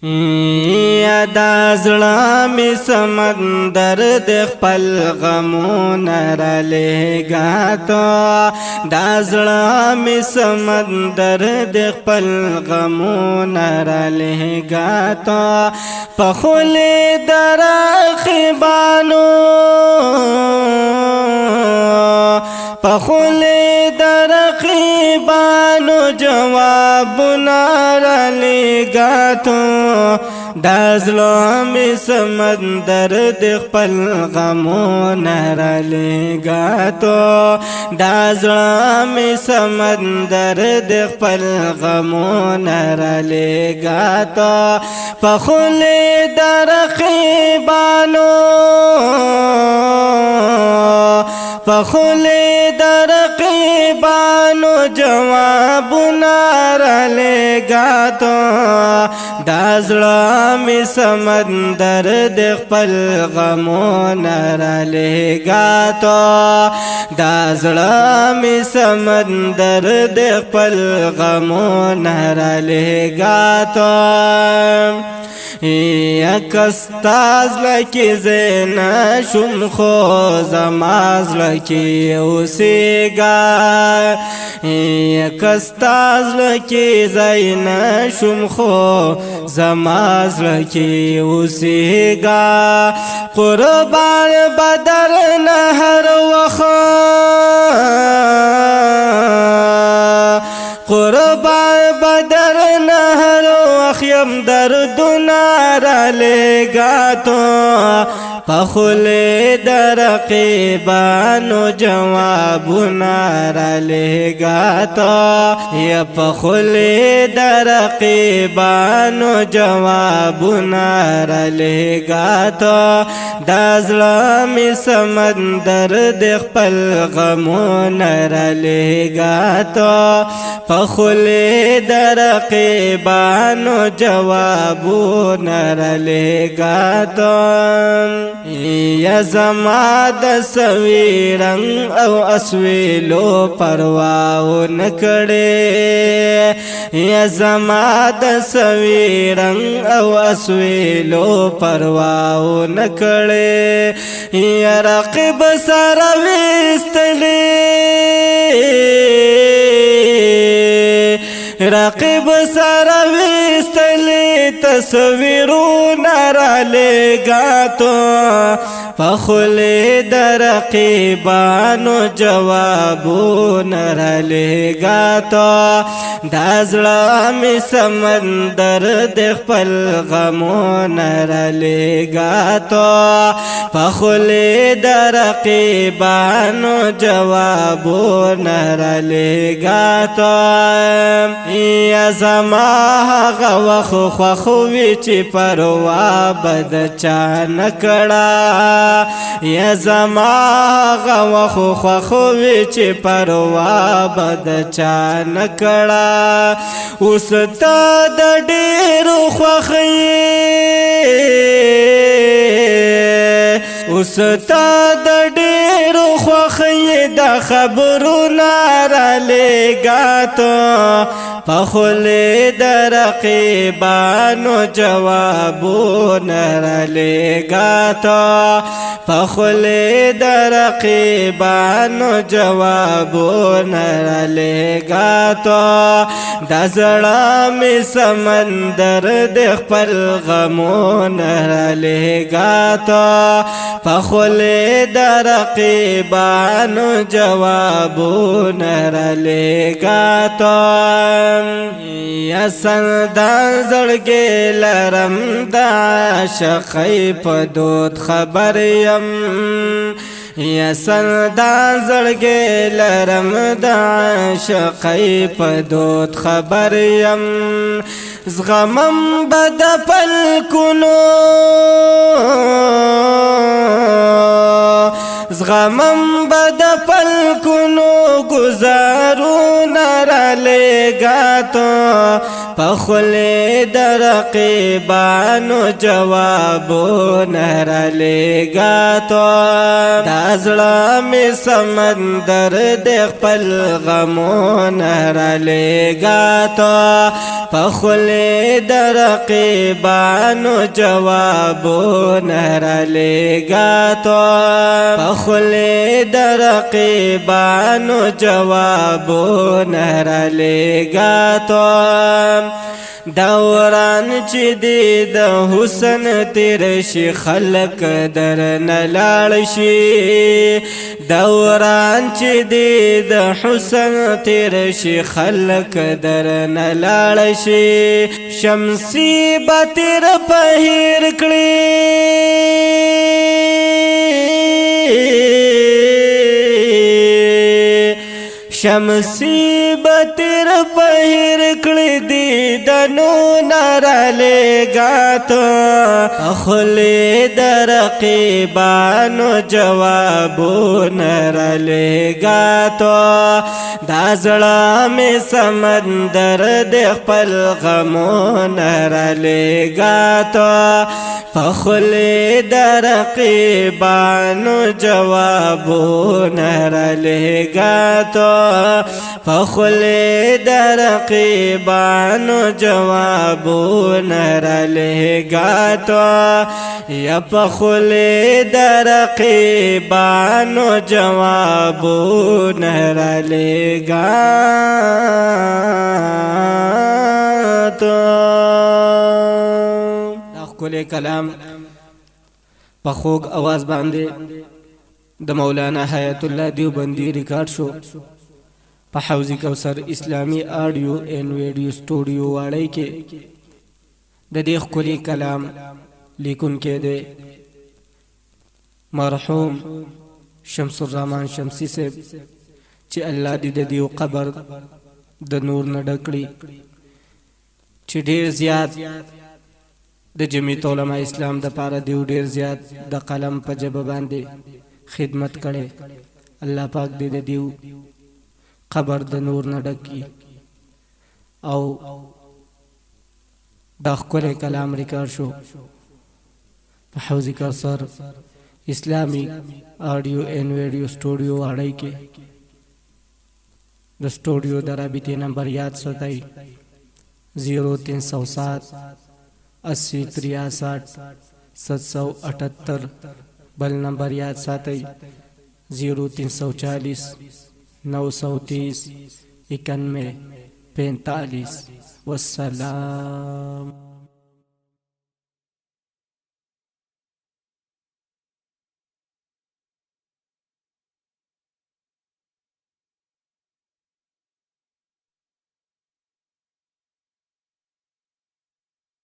دا زړه می سمندر د خپل غمونه را لېږه تو دا زړه می سمندر د خپل غمونه را لېږه تو په خولې د رقیبانو په خولې د رقیبانو جوابونه را لېږه تو دا زړه می سمندر د خپل غمونه را لېږه تو دا زړه می سمندر د خپل غمونه را لېږه تو په خولې د رقیبانو په خولې د رقیبانو جوابونه را لېږه تو دا زړه می سمندر د خپل غمونه را لېږه تو دا زړه می سمندر د خپل غمونه را لېږه تو یک استاز لکی زینا شم خو زماز لکی اوسیگا یک استاز لکی زینا شم خو زماز لکی اوسیگا قربان بدر نهر وخا قربان بدر نهر وخیم دردنا را لېږه تو په خولې د رقیبانو جوابونه را لېږه تو یا په خولې د رقیبانو جوابونه را لېږه تو دا زړه می سمندر د خپل غمونه را لېږه تو په خولې د رقیبانو جوابونه را لېږه تو یا زما د سوي رنګ او اسویلو پروا ونه کړې یا زما د سوي رنګ او اسویلو پروا ونه کړې یا رقیب سره وستلې رقیب سره وستلې تصویرونه را لېږه تو په خولې د رقیبانو جوابونه را لېږه تو دا زړه می سمندر د خپل غمونه را لېږه تو په خولې د رقیبانو جوابونه را لېږه تو یا زما هغه وخت خوښ وي چې پروا به د چا نه کړه یا زما هغه وخت خوښ وي چې پروا به د چا نه کړه اوس ته د ډېرو خوښ یې اوس ته د ډېرو خوښ یې د خبرونه را لېږه تو په خولې د رقیبانو جوابونه را لېږه تو په خولې د رقیبانو جوابونه را لېږه تو دا زړه می سمندر د خپل غمونه را لېږه تو په خولې د رقیبانو جوابونه را لېږه تو یا سندان زړګی لرم د عاشقۍ په دود خبر یم یا سندان زړګی لرم د عاشقۍ په دود خبر یم زغمم به د پلکونو زغمم به د پلکونو گزارونه را لېږه تو پخلی در رقیبانو جوابونه را لېږه تو دا زړه مې سمندر د خپل غمونه را لېږه تو پخلی در رقیبانو جوابونه را لېږه تو پخلی در رقیبانو جوابونه را لېږه تو دوران چې دی د حسن تیر شي خلق در نلاړ شي دوران چې دی د حسن تیر شي خلق در نلاړ شي شمسي بتر پهیر کړي شمسی بتر پهیر کړی دی دنو نارا لېږه تو پخلی د رقیبانو جوابونه را لېږه تو دا زړه مې سمندر د خپل غمونه را لېږه تو پخلی د رقیبانو جوابونه را لېږه تو پخلی د رقیبانو جوابونه را لېږه تو یا پخلی د رقیبانو جوابونه را لېږه تو دا ښکلی کلام په خوږ اواز باندې د مولانا حیات الله دیوبندي ریکارډ شو په حوزی کوثر اسلامی آډیو اینڈ ویډیو سټوډیو واړی کې د دې ښکلي کلام لیکونکی دی مرحوم شمس الرحمن شمسی صاحب چې الله دې د دیو قبر د نور نه ډک کړي چې ډېر زیات د جمعیت علماء اسلام د پاره دیو ډېر زیات د قلم په ژبه باندې خدمت کړي الله پاک دې د دیو قبر د نور نه ډک کړي او دا ښکلی کلام ریکارډ شو په حوزی کوثر اسلامی آډیو اینڈ ویډیو سټوډیو واړی کې د سټوډیو د رابطې نمبر یاد ساتئ 0307 80 63 778 بل نمبر یاد ساتئ 0340 930 91 45 والسلام